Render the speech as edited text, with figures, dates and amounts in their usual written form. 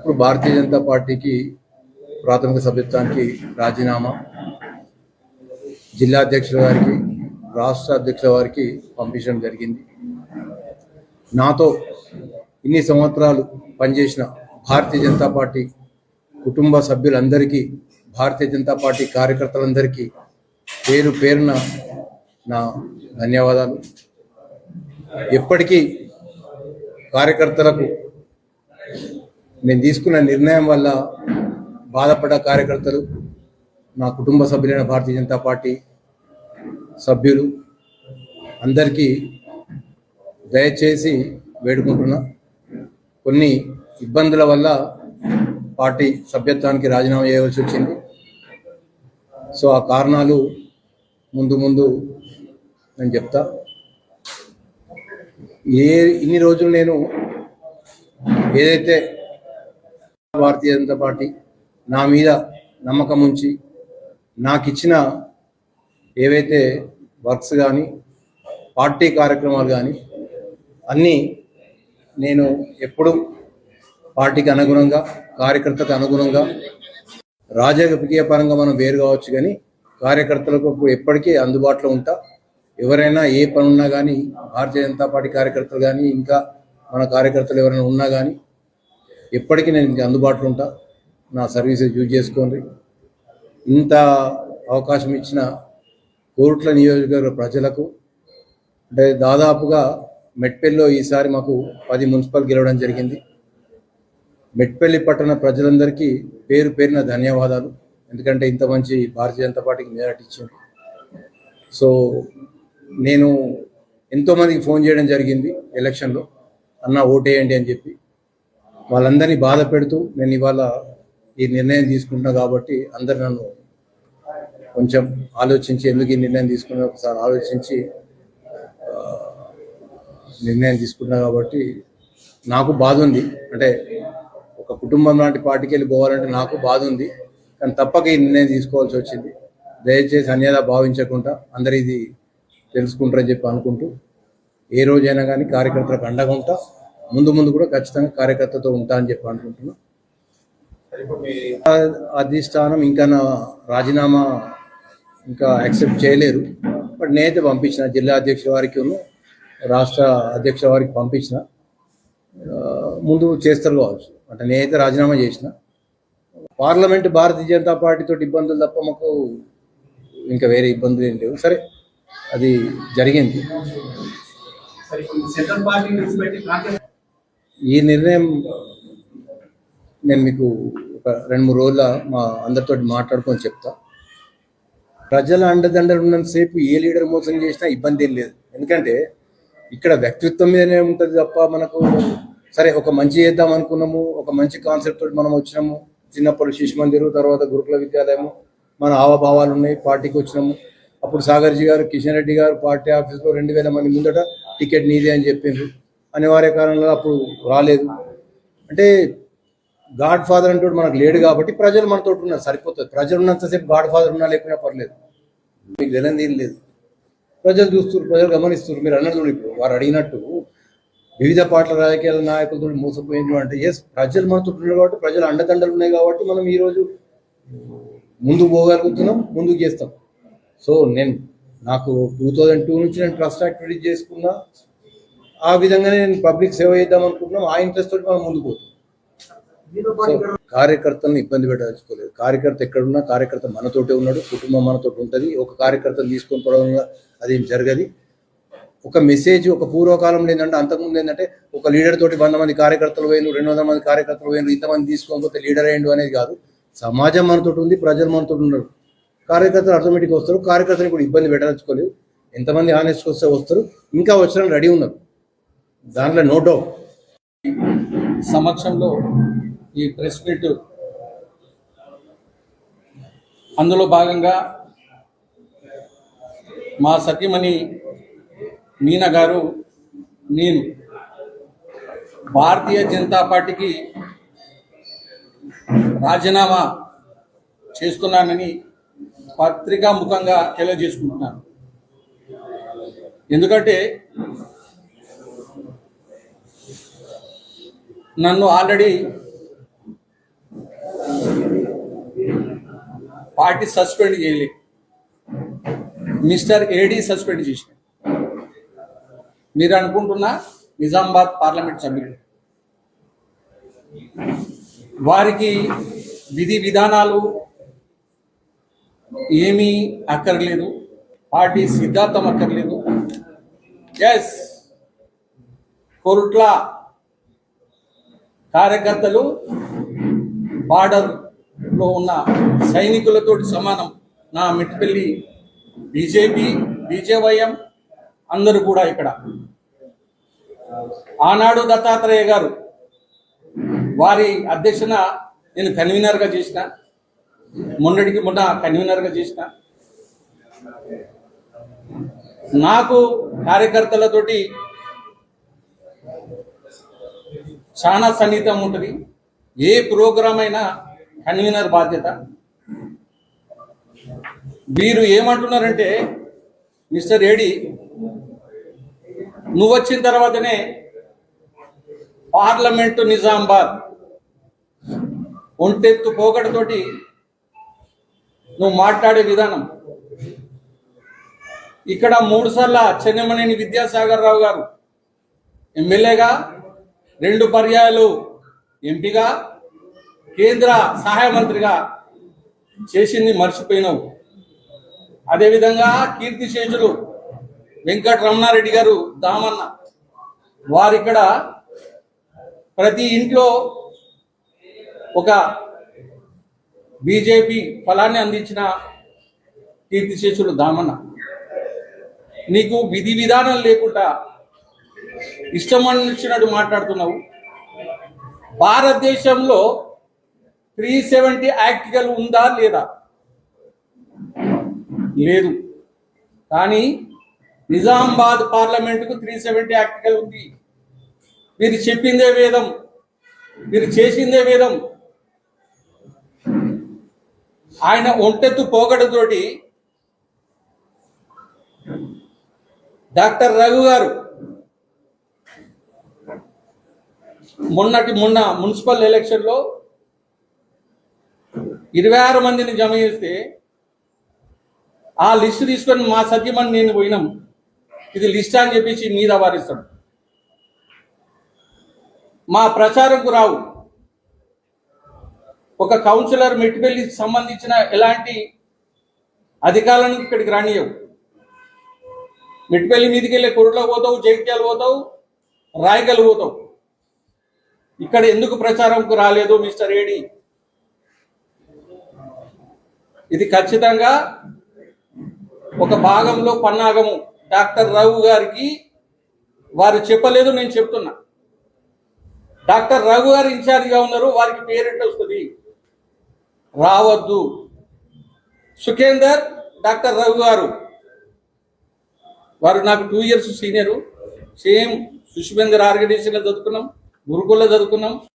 ఇప్పుడు భారతీయ జనతా పార్టీకి ప్రాథమిక సభ్యత్వానికి రాజీనామా జిల్లా అధ్యక్షుల వారికి, రాష్ట్ర అధ్యక్షుల వారికి పంపించడం జరిగింది. నాతో ఇన్ని సంవత్సరాలు పనిచేసిన భారతీయ జనతా పార్టీ కుటుంబ సభ్యులందరికీ, భారతీయ జనతా పార్టీ కార్యకర్తలందరికీ పేరు పేరున నా ధన్యవాదాలు. ఎప్పటికీ కార్యకర్తలకు నేను తీసుకున్న నిర్ణయం వల్ల బాధపడ్డ కార్యకర్తలు, నా కుటుంబ సభ్యులైన భారతీయ జనతా పార్టీ సభ్యులు అందరికీ దయచేసి వేడుకుంటున్నా. కొన్ని ఇబ్బందుల వల్ల పార్టీ సభ్యత్వానికి రాజీనామా చేయవలసి వచ్చింది. సో ఆ కారణాలు ముందు ముందు నేను చెప్తా. ఇన్ని రోజులు నేను ఏదైతే భారతీయ జనతా పార్టీ నా మీద నమ్మకం ఉంచి నాకు ఇచ్చిన ఏవైతే వర్క్స్ కానీ, పార్టీ కార్యక్రమాలు కానీ అన్నీ నేను ఎప్పుడు పార్టీకి అనుగుణంగా, కార్యకర్తకు అనుగుణంగా, రాజకీయ పరంగా మనం వేరు కావచ్చు కానీ కార్యకర్తలకు ఎప్పటికీ అందుబాటులో ఉంటా. ఎవరైనా ఏ పని ఉన్నా కానీ, భారతీయ జనతా పార్టీ కార్యకర్తలు కానీ, ఇంకా మన కార్యకర్తలు ఎవరైనా ఉన్నా కానీ ఎప్పటికీ నేను అందుబాటులో ఉంటా. నా సర్వీసెస్ యూజ్ చేసుకోండి. ఇంత అవకాశం ఇచ్చిన కోరుట్ల నియోజకవర్గ ప్రజలకు, అంటే దాదాపుగా మెట్పల్లిలో ఈసారి మాకు 10 మున్సిపల్ గెలవడం జరిగింది. మెట్పల్లి పట్టణ ప్రజలందరికీ పేరు పేరున ధన్యవాదాలు. ఎందుకంటే ఇంత మంచి భారతీయ జనతా పార్టీకి మెజారిటీ ఇచ్చింది. సో నేను ఎంతోమందికి ఫోన్ చేయడం జరిగింది ఎలక్షన్లో, అన్న ఓటేయండి అని చెప్పి. వాళ్ళందరినీ బాధ పెడుతూ నేను ఇవాళ ఈ నిర్ణయం తీసుకుంటున్నా కాబట్టి అందరు నన్ను కొంచెం ఆలోచించి, ఎందుకు ఈ నిర్ణయం తీసుకున్నా ఒకసారి ఆలోచించి నిర్ణయం తీసుకున్నా కాబట్టి నాకు బాధ ఉంది. అంటే ఒక కుటుంబం లాంటి పార్టీకి వెళ్ళి పోవాలంటే నాకు బాధ ఉంది. కానీ తప్పక ఈ నిర్ణయం తీసుకోవాల్సి వచ్చింది. దయచేసి అన్యదా భావించకుండా అందరు ఇది తెలుసుకుంటారని చెప్పి అనుకుంటూ, ఏ రోజైనా కానీ కార్యకర్తలకు అండగా ఉంటా. ముందు ముందు కూడా ఖచ్చితంగా కార్యకర్తతో ఉంటా అని చెప్పి అనుకుంటున్నా. అధిష్టానం ఇంకా నా రాజీనామా ఇంకా యాక్సెప్ట్ చేయలేరు. బట్ నేనైతే పంపించిన జిల్లా అధ్యక్షుల వారికి, రాష్ట్ర అధ్యక్షుల వారికి పంపించిన. ముందు చేస్తారు కావచ్చు. అంటే నేనైతే రాజీనామా చేసిన. పార్లమెంట్ భారతీయ జనతా పార్టీతో ఇబ్బందులు తప్ప మాకు ఇంకా వేరే ఇబ్బందులు ఏం లేవు. సరే, అది జరిగింది. ఈ నిర్ణయం నేను మీకు ఒక 2-3 రోజుల మా అందరితో మాట్లాడుకొని చెప్తా. ప్రజల అండదండలు ఉన్నంతసేపు ఏ లీడర్ మోసం చేసినా ఇబ్బంది ఏం లేదు. ఎందుకంటే ఇక్కడ వ్యక్తిత్వం మీదనే ఉంటుంది తప్ప మనకు, సరే ఒక మంచి చేద్దాం అనుకున్నాము, ఒక మంచి కాన్సెప్ట్ తోటి మనం వచ్చినాము. చిన్నప్పుడు శిశు మందిరు, తర్వాత గురుకుల విద్యాలయము, మన హావభావాలు ఉన్నాయి. పార్టీకి వచ్చినాము. అప్పుడు సాగర్జీ గారు, కిషన్ రెడ్డి గారు పార్టీ ఆఫీస్లో 2000 మంది ముందట టికెట్ నీదే అని చెప్పిండ్రు. అనివార్య కారణంలో అప్పుడు రాలేదు. అంటే గాడ్ ఫాదర్ అంటూ మనకు లేడు కాబట్టి ప్రజలు మనతో ఉన్నారు, సరిపోతుంది. ప్రజలు ఉన్నంతసేపు గాడ్ ఫాదర్ ఉన్నా లేకున్నా పర్లేదు, మీకు తెలియదు ఏం లేదు. ప్రజలు చూస్తున్నారు, ప్రజలు గమనిస్తున్నారు. మీరు అన్నట్టు ఇప్పుడు వారు అడిగినట్టు వివిధ పార్టీల రాజకీయ నాయకులతో మోసపోయింది అంటే, ఎస్, ప్రజలు మనతో ఉన్నారు కాబట్టి, ప్రజలు అండదండలు ఉన్నాయి కాబట్టి మనం ఈరోజు ముందుకు పోగలుగుతున్నాం, ముందుకు చేస్తాం. సో నాకు 2002 నుంచి నేను ట్రస్ట్ యాక్టివిటీ చేసుకున్నా. ఆ విధంగానే నేను పబ్లిక్ సేవ చేద్దాం అనుకుంటున్నాం. ఆ ఇంట్రెస్ట్ తోటి మనం ముందుకు పోతాం. సో కార్యకర్తలను ఇబ్బంది పెట్టదలుచుకోలేదు. కార్యకర్త ఎక్కడున్నా కార్యకర్త మనతోటే ఉన్నాడు, కుటుంబం మనతోటి ఉంటుంది. ఒక కార్యకర్తను తీసుకొని పోవడం అదేం జరగదు. ఒక మెసేజ్, ఒక పూర్వకాలంలో ఏంటంటే, అంతకుముందు ఏంటంటే ఒక లీడర్ తోటి 100 మంది కార్యకర్తలు పోయిన, 200 మంది కార్యకర్తలు పోయిన, ఇంతమంది తీసుకోకపోతే లీడర్ అయ్యిండు అనేది కాదు. సమాజం మనతోటి ఉంది, ప్రజలు మనతోటి ఉన్నారు. కార్యకర్తలు ఆటోమేటిక్గా వస్తారు. కార్యకర్తలు ఇప్పుడు ఇబ్బంది పెట్టదలుచుకోలేదు. ఎంతమంది హానెస్ట్గా వస్తే వస్తారు, ఇంకా వచ్చిన రెడీ ఉన్నారు, దాంట్లో నో డౌట్. సమక్షంలో ఈ ప్రెస్ మీట్, అందులో భాగంగా మా సతీమణి మీనా గారు, నేను భారతీయ జనతా పార్టీకి రాజీనామా చేస్తున్నానని పత్రికా ముఖంగా తెలియజేసుకుంటున్నాను. ఎందుకంటే నన్ను ఆల్రెడీ పార్టీ సస్పెండ్ చేయలే, మిస్టర్ ఏడి సస్పెండ్ చేసిన. మీరు అనుకుంటున్న నిజామాబాద్ పార్లమెంట్ సభ్యులు వారికి విధి విధానాలు ఏమీ అక్కర్లేదు, పార్టీ సిద్ధాంతం అక్కర్లేదు. ఎస్, కొరుట్ల కార్యకర్తలు బార్డర్లో ఉన్న సైనికులతో సమానం. నా మిట్టిపల్లి బీజేపీ, బీజేవైఎం అందరూ కూడా ఇక్కడ. ఆనాడు దత్తాత్రేయ గారు వారి అధ్యక్షన నేను కన్వీనర్గా చేసిన, మొన్నటికి మొన్న కన్వీనర్గా చేసిన. నాకు కార్యకర్తలతోటి చాలా సన్నిహితం ఉంటుంది. ఏ ప్రోగ్రాం అయినా కన్వీనర్ బాధ్యత. వీరు ఏమంటున్నారంటే, మిస్టర్ ఏడి నువ్వు వచ్చిన తర్వాతనే పార్లమెంటు నిజామాబాద్ ఒంటెత్తు పోకడతోటి నువ్వు మాట్లాడే విధానం. ఇక్కడ 3 సార్ల చెన్నమనేని విద్యాసాగర్ రావు గారు ఎమ్మెల్యేగా, 2 పర్యాయాలు ఎంపీగా, కేంద్ర సహాయ మంత్రిగా చేసింది మర్చిపోయినావు. అదేవిధంగా కీర్తిశేషులు వెంకటరమణారెడ్డి గారు దామన్న వారిక్కడ ప్రతి ఇంట్లో ఒక బీజేపీ ఫలాన్ని అందించిన కీర్తిశేషులు దామన్న. నీకు విధి విధానం లేకుండా ఇష్టం వచ్చినట్టు మాట్లాడుతున్నావు. భారతదేశంలో 370 ఆర్టికల్ ఉందా లేదా? లేదు. కానీ నిజామాబాద్ పార్లమెంటుకు 370 ఆర్టికల్ ఉంది. మీరు చెప్పిందే వేదం, మీరు చేసిందే వేదం. ఆయన ఒంటెత్తు పోగడతోటి డాక్టర్ రఘు గారు మొన్న మున్సిపల్ ఎలక్షన్లో 26 మందిని జమ చేస్తే ఆ లిస్టు తీసుకొని మా సత్యమని నేను పోయినాం, ఇది లిస్ట్ అని చెప్పేసి మీద వారిస్తాడు. మా ప్రచారంకు రావు. ఒక కౌన్సిలర్ మెట్టిపల్లికి సంబంధించిన ఎలాంటి అధికారులను ఇక్కడికి రానియవు. మెట్టిపల్లి మీదకి వెళ్ళి కొరుట్లో పోతావు, జగిత్యాలు పోతావు, రాయగల్ పోతావు. ఇక్కడ ఎందుకు ప్రచారంకు రాలేదు మిస్టర్ ఏడి? ఇది ఖచ్చితంగా ఒక భాగంలో పన్నాగము. డాక్టర్ రఘు గారికి వారు చెప్పలేదు, నేను చెప్తున్నా. డాక్టర్ రఘు గారు ఇన్ఛార్జిగా ఉన్నారు, వారికి పేరెంట్ వస్తుంది, రావద్దు. సుఖేందర్, డాక్టర్ రఘు గారు వారు నాకు 2 years సీనియరు. సేమ్ శిశుబేందర్ ఆర్గనైజేషన్లో చదువుకున్నాం, గురుకుల్లో చదువుకున్నాం.